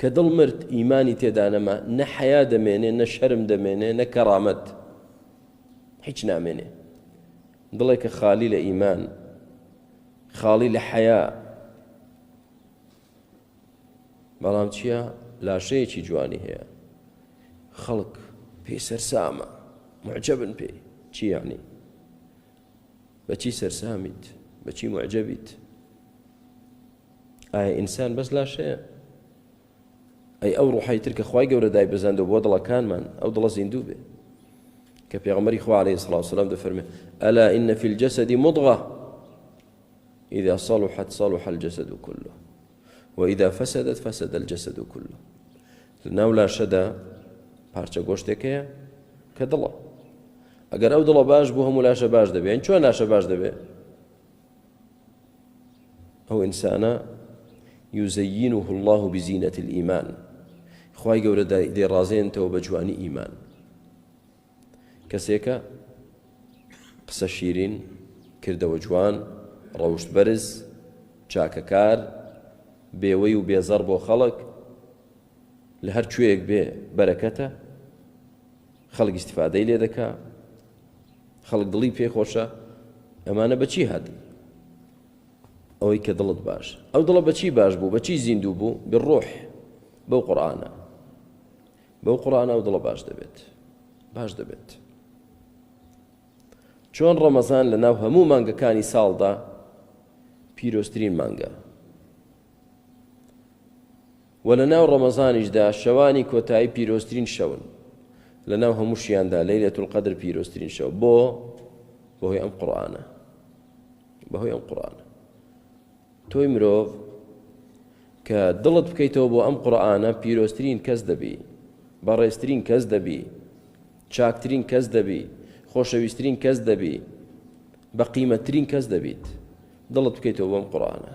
کە دڵ مرد ئیمانی تێدا نەما، نە حەیا دەمێنێ، نە شەرم دەمێنێ، نە کەڕامەت، هیچ نامێنێ. دڵێکە خالی لە ئیمان، خاڵی لە حەیا، بەڵام چییە؟ لاشەیەکی جوانی هەیە، خەڵک پێی سەرسامە، معجەبن پێی. چی یعنی؟ بەچی سەرسامیت؟ بەچی معجەبیت؟ ئایا ئینسان بەس لاشەیە؟ ئەی ئەو ڕوحەی تر کە خوای گەورە دای بزاندەوە بۆ دڵەکانمان، ئەو دڵە زیندوو بێ، کە پێغەمبەری خوا عەلەیهی سڵاو وسەلام دەفەرمێ ئەلا ئین فی الجەسەد مضغە إذا صلحت صلح الجسد كله وإذا فسدت فسد الجسد كله. لەناو لاشەدا پارچە گۆشتێکەیە کە دڵە. ئەگەر ئەو دڵە باش بوو هەموو لاشە باش دەبێت. چۆن لاشە باش دەبێت؟ ئەو ئینسانە یوزەیینه الله بزینة الإيمان، خوای گەورە دێڕازێنتەوە بە جوانی ئیمان. کەسێکە قسە شیرین، کردەوە جوان، ڕەوشت بەرز، چاکەکار، بێوەی و بێزەڕ بۆ خەڵک، لە هەر کوێیەک بێ بەرەکەتە، خەڵک ئیستیفادەی لێ دەکا، خەڵک دڵی پێی خۆشە. ئەمانە بەچی هاتی؟ ئەوەی کە دڵت باش. ئەو دڵە بەچی باش بوو؟ بەچی زیندوو بوو؟ بالڕوح، بەو قورئانە. بەو قورئانە ئەو دڵە باش دەبێت، باش دەبێت. چۆن ڕەمەزان لە ناو هەموو مانگەکانی ساڵدا پیرۆسترین مانگە، و لە ناو ڕەمەزانیشدا شەوانی کۆتایی پیرۆسترین شەون، لە ناو هەموو شیاندا لەیلەتول قەدر پیرۆسترین شەو. بۆ؟ بەهۆی ئەم قورئانە، بەهۆی ئەم قورئانە. تۆی مرۆڤ کە دڵت بکەیتەوە بۆ ئەم قورئانە، پیرۆسترین کەس دەبی، بەڕێزترین کەس دەبی، چاکترین کەس دەبی، خۆشەویستترین کەس دەبی، بە قیمەتترین کەس دەبیت. دڵت بکەیتەوە بۆ ئەم قورئانە.